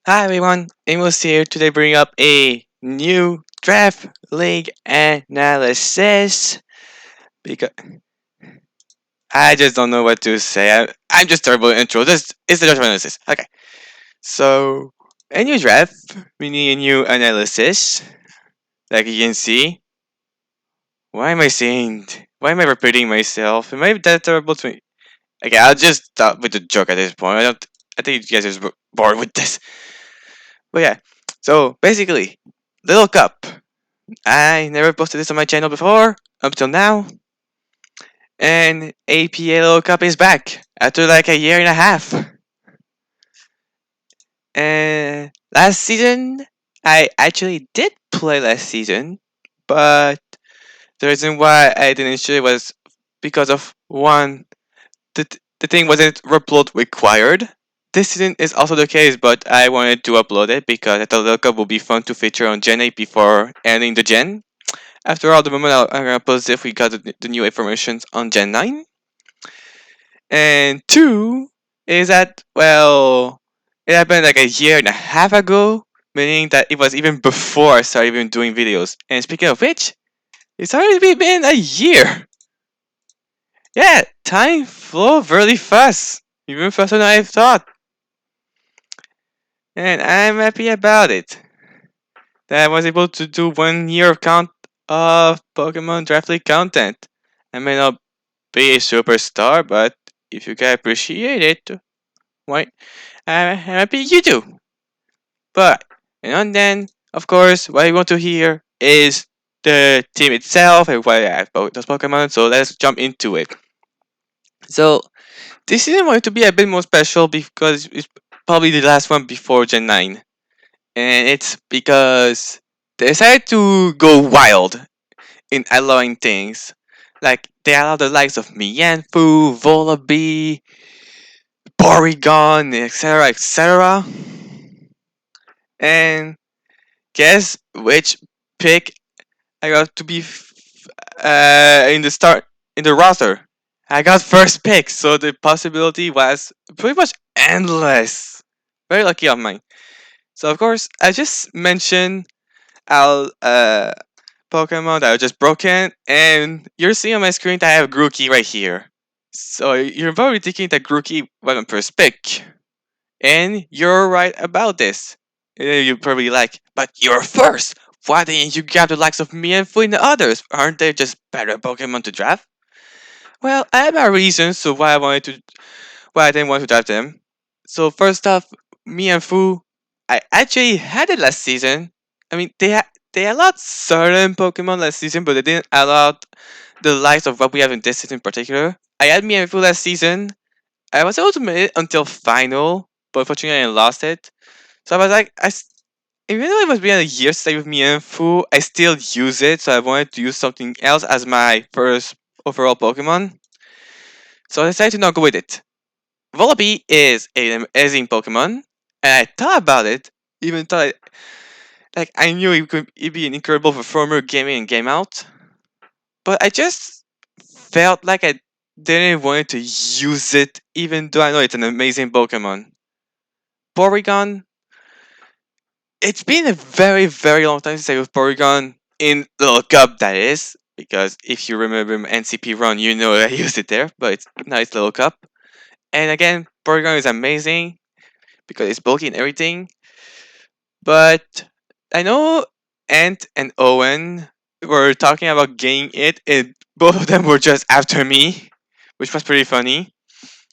Hi everyone, Amos here. Today bring up a new draft league analysis because I just don't know what to say. I'm just terrible at intro. This is the draft analysis. Okay, so a new draft, meaning a new analysis. Like you can see, why am I saying? Why am I repeating myself? Am I that terrible to me? Okay, I'll just stop with the joke at this point. I don't. I think you guys are bored with this. But yeah, so basically, little cup. I never posted this on my channel before, up till now. And APA Cup is back after like a year and a half. And last season, I actually did play last season, but the reason why I didn't show it was because of one, the thing wasn't upload required. This season is also the case, but I wanted to upload it because I thought the cup would be fun to feature on Gen 8 before ending the gen. After all, the moment I'm gonna post if we got the new information on Gen 9. And two is that, well, it happened like a year and a half ago, meaning that it was even before I started even doing videos. And speaking of which, it's already been a year. Yeah, time flew very fast, even faster than I thought. And I'm happy about it. That I was able to do 1 year of count of Pokemon Draft League content. I may not be a superstar, but if you can appreciate it, why? I'm happy you do. But and then, of course, what I want to hear is the team itself and why I have those Pokemon. So let's jump into it. So this season going to be a bit more special because it's probably the last one before Gen 9. And it's because they decided to go wild in allowing things. Like they allow the likes of Mianfu, Volibee, Porygon, etc., etc. And guess which pick I got to be in the start in the roster. I got first pick, so the possibility was pretty much endless. Very lucky of mine. So of course, I just mentioned our Pokemon that are just broken, and you're seeing on my screen that I have Grookey right here. So you're probably thinking that Grookey was my first pick, and you're right about this. You're probably like, but you're first. Why didn't you grab the likes of me and Fu and the others? Aren't they just better Pokemon to draft? Well, I have my reasons to why I didn't want to draft them. So first off, me and Fu, I actually had it last season. I mean, they allowed certain Pokemon last season, but they didn't allow the likes of what we have in this season in particular. I had me and Fu last season. I was able to make it until final, but unfortunately I lost it. So I was like, even though it was been a year stay with me and Fu, I still use it. So I wanted to use something else as my first overall Pokemon. So I decided to not go with it. Volibee is an amazing Pokemon, and I thought about it. Even thought like I knew it could it'd be an incredible performer game in and game out, but I just felt like I didn't want to use it, even though I know it's an amazing Pokemon. Porygon, it's been a very, very long time since I used Porygon in Little Cup, that is. Because if you remember my NCP run, you know I used it there, but it's now it's Little Cup. And again, Porygon is amazing because it's bulky and everything. But I know Ant and Owen were talking about getting it, and both of them were just after me, which was pretty funny.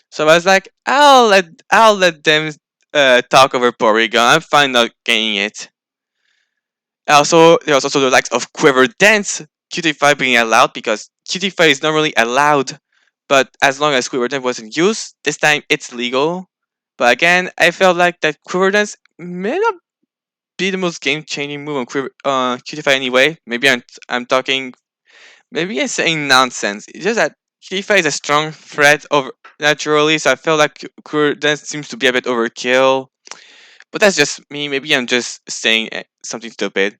So I was like, I'll let them talk over Porygon. I'm fine not getting it. Also, there was also the likes of Quiver Dance, QT5 being allowed because QT5 is normally allowed, but as long as Quiver Dance wasn't used, this time it's legal. But again, I felt like that Quiver Dance may not be the most game changing move on QT5 anyway. I'm talking, maybe I'm saying nonsense. It's just that QT5 is a strong threat over naturally, so I feel like Quiver Dance seems to be a bit overkill. But that's just me. Maybe I'm just saying something stupid.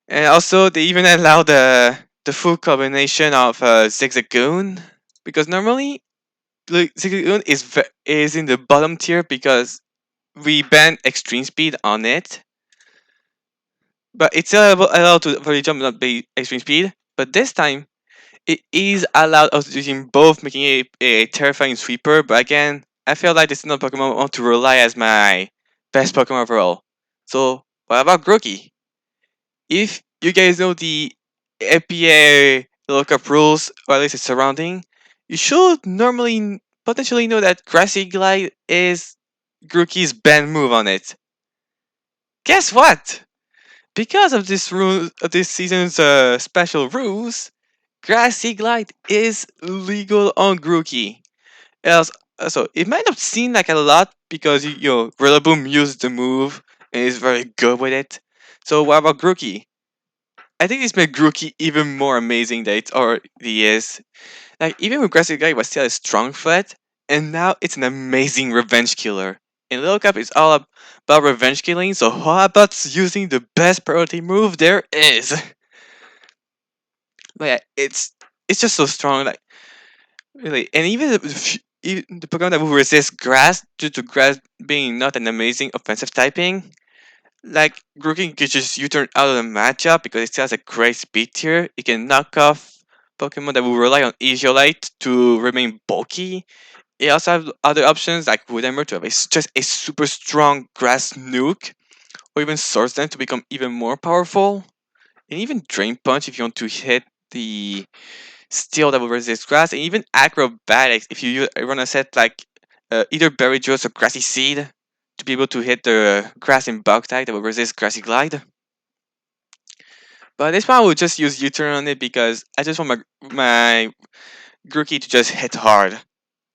And also, they even allow the full combination of Zigzagoon because normally Zigzagoon is in the bottom tier because we banned extreme speed on it, but it's still allowed to very jump, not be extreme speed. But this time, it is allowed us using both, making it a terrifying sweeper. But again, I feel like this is not Pokemon I want to rely as my best Pokemon overall. So, what about Grookey? If you guys know the FPA lookup rules, or at least its surrounding, you should normally potentially know that Grassy Glide is Grookey's banned move on it. Guess what? Because of this rule, of this season's special rules, Grassy Glide is legal on Grookey. Else, so it might not seem like a lot because Rillaboom used the move and is very good with it. So what about Grookey? I think this made Grookey even more amazing than it already is. Like even with Grassy Glide was still a strong threat, and now it's an amazing revenge killer. In Little Cup, it's all about revenge killing. So how about using the best priority move there is? But yeah, it's just so strong. Like really, and even the Pokemon that will resist grass due to grass being not an amazing offensive typing, like Grookey can just U-turn out of the matchup because it still has a great speed tier. It can knock off Pokemon that will rely on Easiolite to remain bulky. It also has other options like Woodhammer to have just a super strong grass nuke, or even Swords Dance to become even more powerful. And even Drain Punch if you want to hit the steel that will resist grass, and even acrobatics if you run a set like either berry juice or grassy seed to be able to hit the grass in bug type that will resist grassy glide. But this one I will just use U-turn on it because I just want my Grookey to just hit hard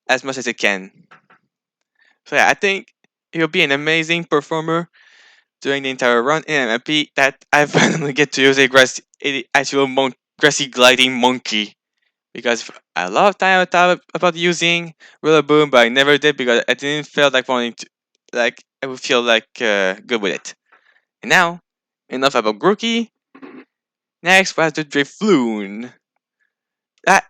as much as it can. So yeah, I think he'll be an amazing performer during the entire run, and I'm happy that I finally get to use a actual grassy gliding monkey because a lot of time I thought about using Rillaboom, but I never did because I didn't feel like wanting to, like I would feel like good with it. And now, enough about Grookey. Next was the Drifloon.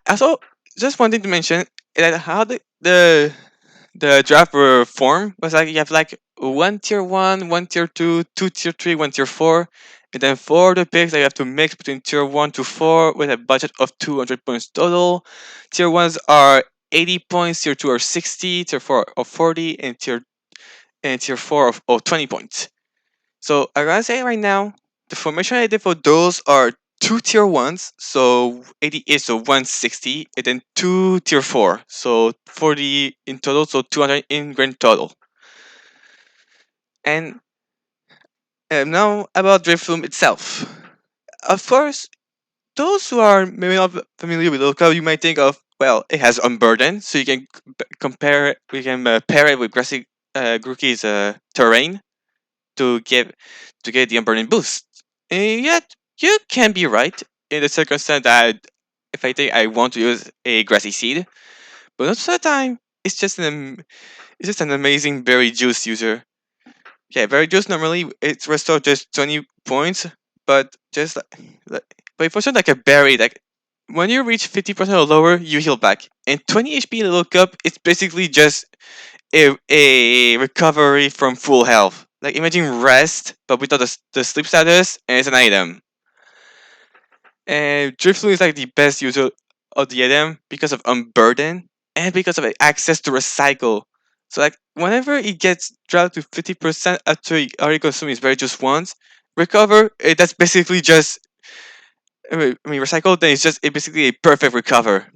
Also, just wanted to mention that how the draft were formed was like you have like one tier one, one tier two tier three, one tier four, and then for the picks that you have to mix between tier one to four with a budget of 200 points total. Tier ones are 80 points, tier two are 60, tier four are 40, and tier four of 20 points. So I gotta say right now, the formation I did for those are two tier ones, so 80 is so 160, and then two tier four, so 40 in total, so 200 in grand total. And now about Driftloom itself. Of course, those who are maybe not familiar with Local, you might think of well, it has Unburden, so you can compare it. We can pair it with Grookey's terrain to get the Unburden boost. And yet, you can be right in the circumstance that if I think I want to use a Grassy Seed, but most of the time, it's just an amazing Berry Juice user. Yeah, Berry Juice normally it's restore just 20 points, but just but if it's like a berry, like when you reach 50% or lower, you heal back. And 20 HP in the look up, it's basically just a recovery from full health. Like imagine rest, but without the sleep status, and it's an item. And Driftloon is like the best user of the item because of Unburden and because of access to recycle. So like whenever it gets dropped to 50% after it already consumed its berry just once, recover, that's basically just recycle, then it's just basically a perfect recover.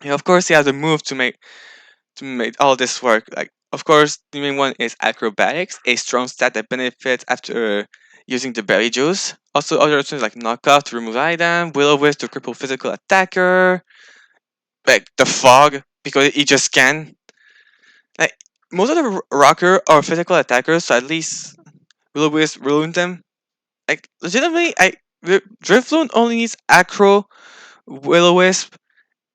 And of course, he has a move to make all this work. Like, of course, the main one is acrobatics, a strong stat that benefits after using the berry juice. Also, other options like knockoff to remove item, will o wisp to cripple physical attacker, like the fog because it just can. Like most of the rocker are physical attackers, so at least will o wisp ruin them. Like legitimately, Drifloon only needs acro, will o wisp,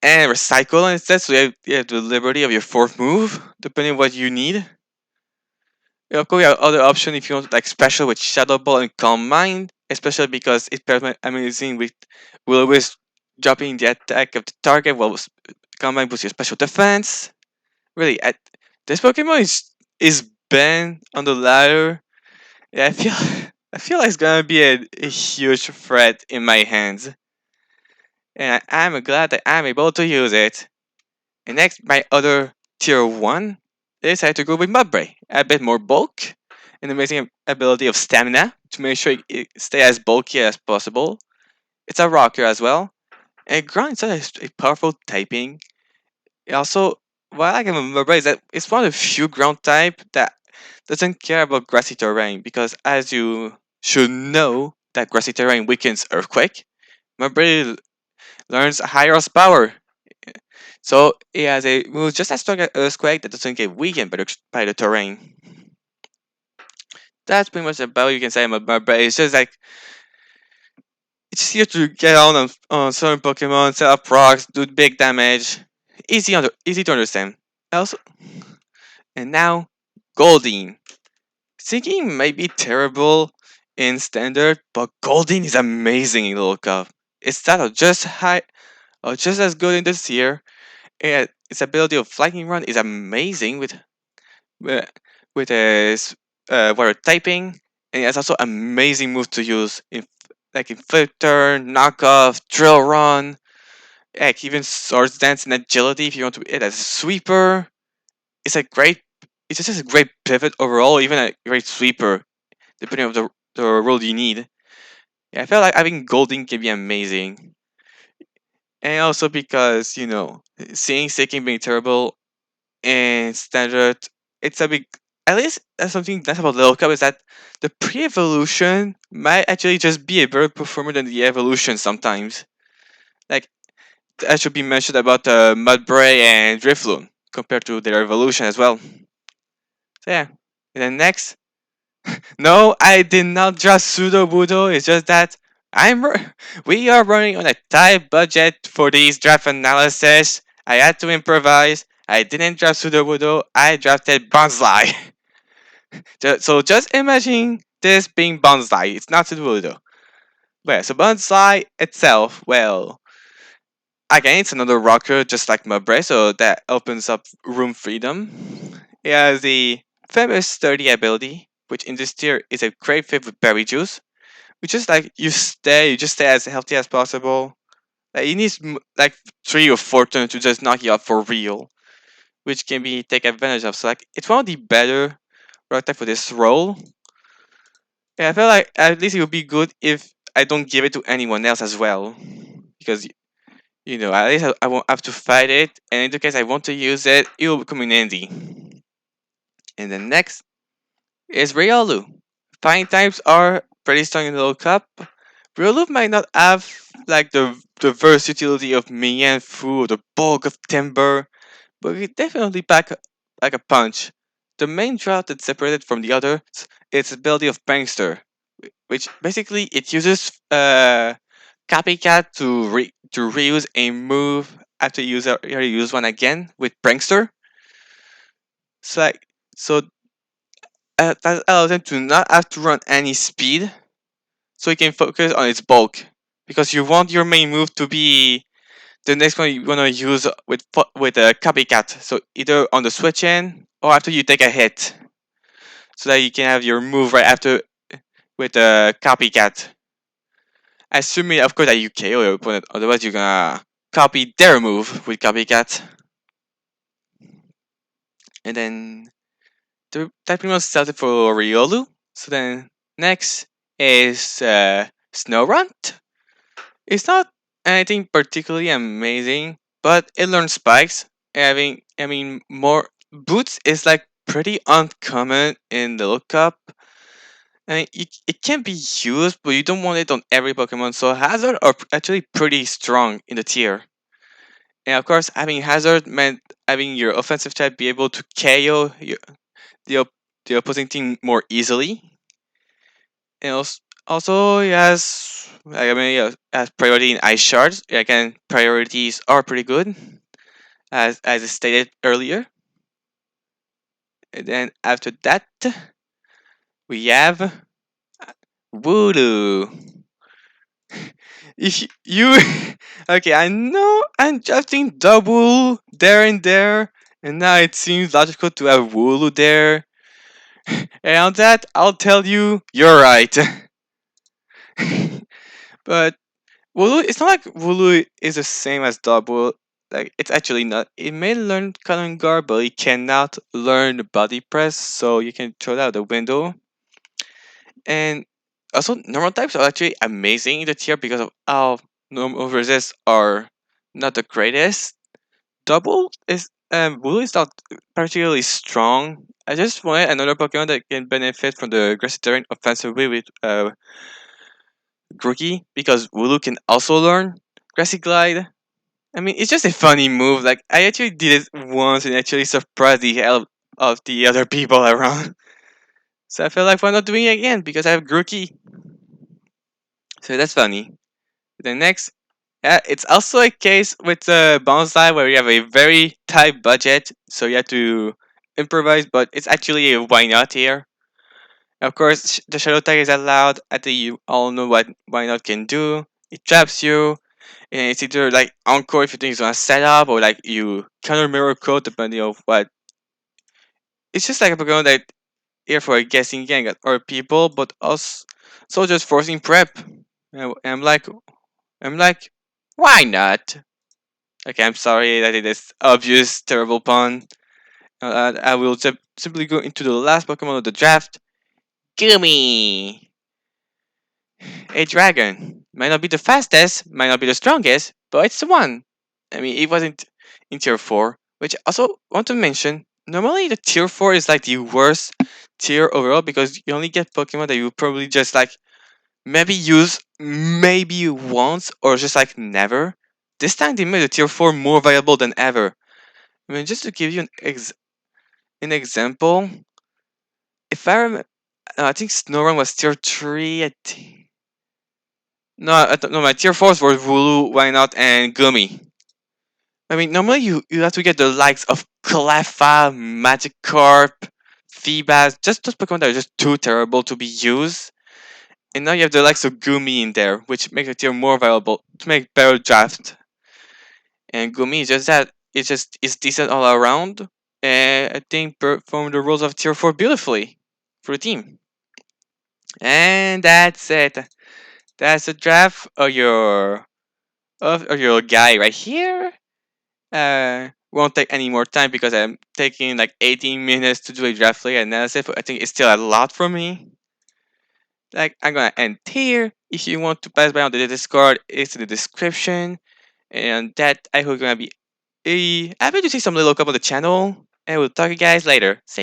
and recycle instead, so you have the liberty of your fourth move, depending on what you need. Yeah, of course, you have other option if you want like special with Shadow Ball and Calm Mind, especially because it pairs amazing with will always dropping the attack of the target while Calm Mind boosts your special defense. Really, this Pokemon is bend on the ladder. Yeah, I feel like it's gonna be a huge threat in my hands, and I'm glad that I'm able to use it. And next, my other tier one, I decided to go with Mudbray. A bit more bulk, an amazing ability of stamina to make sure it stay as bulky as possible. It's a rocker as well, and ground is a powerful typing. It also, what I like about Mudbray is that it's one of the few ground type that doesn't care about grassy terrain because, as you should know, that grassy terrain weakens earthquake. Mudbray learns higher power. So it has a move just as strong as Earthquake that doesn't get weakened by the terrain. That's pretty much about you can say about but it's just like it's here to get on certain Pokemon, set up rocks, do big damage. Easy to understand. Also, and now Goldeen. Sinking may be terrible in standard, but Goldeen is amazing in Little Cup. It's that or just high or just as good in this tier. And its ability of Flying Run is amazing uh, with water typing, and it has also amazing moves to use in like in flip turn, knockoff, drill run, heck, even swords dance and agility if you want to be it as a sweeper. It's a great it's just a great pivot overall, even a great sweeper, depending on the role you need. Yeah, I feel like having Golding can be amazing. And also because, seeing Seeking being terrible and standard, it's a big. At least that's something nice about Little Cup is that the pre-evolution might actually just be a better performer than the evolution sometimes. Like that should be mentioned about Mudbray and Drifloon compared to their evolution as well. So yeah. And then next, no, I did not draft Pseudo Budo. It's just that we are running on a tight budget for these draft analysis. I had to improvise. I didn't draft Pseudo Budo. I drafted Bonsly. So just imagine this being Bonsly. It's not Pseudo Budo. Well, so Bonsly itself, well, again, it's another rocker just like Mabray, so that opens up room freedom. It has the famous sturdy ability, which in this tier is a great fit with berry juice. Which is like you just stay as healthy as possible. Like it needs like 3 or 4 turns to just knock you out for real, which can be taken advantage of. So like it's one of the better rock type for this role. Yeah, I feel like at least it would be good if I don't give it to anyone else as well, because at least I won't have to fight it, and in the case I want to use it, it will come in handy. And then next is Riolu. Fighting types are pretty strong in the World Cup. Riolu might not have like the versatility of Mianfu or the bulk of Timber, but it definitely pack like a punch. The main draw that separated from the others is its ability of Prankster, which basically it uses Copycat to reuse a move after you already use one again with Prankster. So like so that allows them to not have to run any speed, so you can focus on its bulk. Because you want your main move to be the next one you wanna use with a copycat. So either on the switch in or after you take a hit, so that you can have your move right after with a copycat. Assuming, of course, that you KO your opponent. Otherwise, you're gonna copy their move with copycat, and then that pretty much sells it for Riolu. So then next is Snowrunt. It's not anything particularly amazing, but it learns spikes. I mean, more boots is like pretty uncommon in the lookup. I mean, it can be used, but you don't want it on every Pokemon. So Hazard are actually pretty strong in the tier. And of course, having Hazard meant having your offensive type be able to KO the, op- the opposing team more easily. And also it has, I mean, yeah, has priority in ice shards. Again, priorities are pretty good, as I stated earlier. And then after that, we have Voodoo. If you, okay, I know I'm drafting double there and there, and now it seems logical to have Wooloo there. And on that, I'll tell you, you're right. But Wooloo, it's not like Wooloo is the same as Double. Like, it's actually not. It may learn Cunning Guard, but it cannot learn Body Press, so you can throw that out the window. And also, normal types are actually amazing in the tier because of how normal resists are not the greatest. Double is Wooloo is not particularly strong. I just wanted another Pokemon that can benefit from the aggressive terrain offensively with Grookey because Wooloo can also learn Grassy Glide. I mean, it's just a funny move. Like, I actually did it once and actually surprised the hell of the other people around. So I felt like, why not doing it again? Because I have Grookey. So that's funny. The next, it's also a case with Bonsai where you have a very tight budget, so you have to improvise, but it's actually a why not here. Of course, the Shadow Tag is allowed. I think you all know what why not can do. It traps you, and it's either like encore if you think it's gonna set up, or like you counter mirror code depending on what. It's just like a Pokemon that here for a guessing gang or people, but us so just forcing prep. And I'm like, why not? Okay, I'm sorry that it is obvious, terrible pun. I will simply go into the last Pokemon of the draft. Gumi, a dragon. Might not be the fastest, might not be the strongest, but it's the one. I mean, it wasn't in tier 4, which I also want to mention. Normally, the tier 4 is like the worst tier overall because you only get Pokemon that you probably just like maybe use maybe once or just like never. This time they made the tier 4 more valuable than ever. I mean, just to give you an example, if I remember, I think Snorunt was tier 3. No, no, my tier 4s were Vulu, Why Not, and Gumi. I mean, normally you have to get the likes of Cleffa, Magikarp, Feebas, just those Pokemon that are just too terrible to be used. And now you have the likes of Gumi in there, which makes the tier more valuable to make better draft. And Gumi is just that. It's decent all around. And I think perform the roles of tier 4 beautifully for the team. And that's it. That's the draft of your guy right here. Won't take any more time because I'm taking like 18 minutes to do a draft layer analysis, but I think it's still a lot for me. Like, I'm gonna end here. If you want to pass by on the Discord, it's in the description. And that I hope you're gonna be happy to see some little couple of the channel. And we'll talk to you guys later. See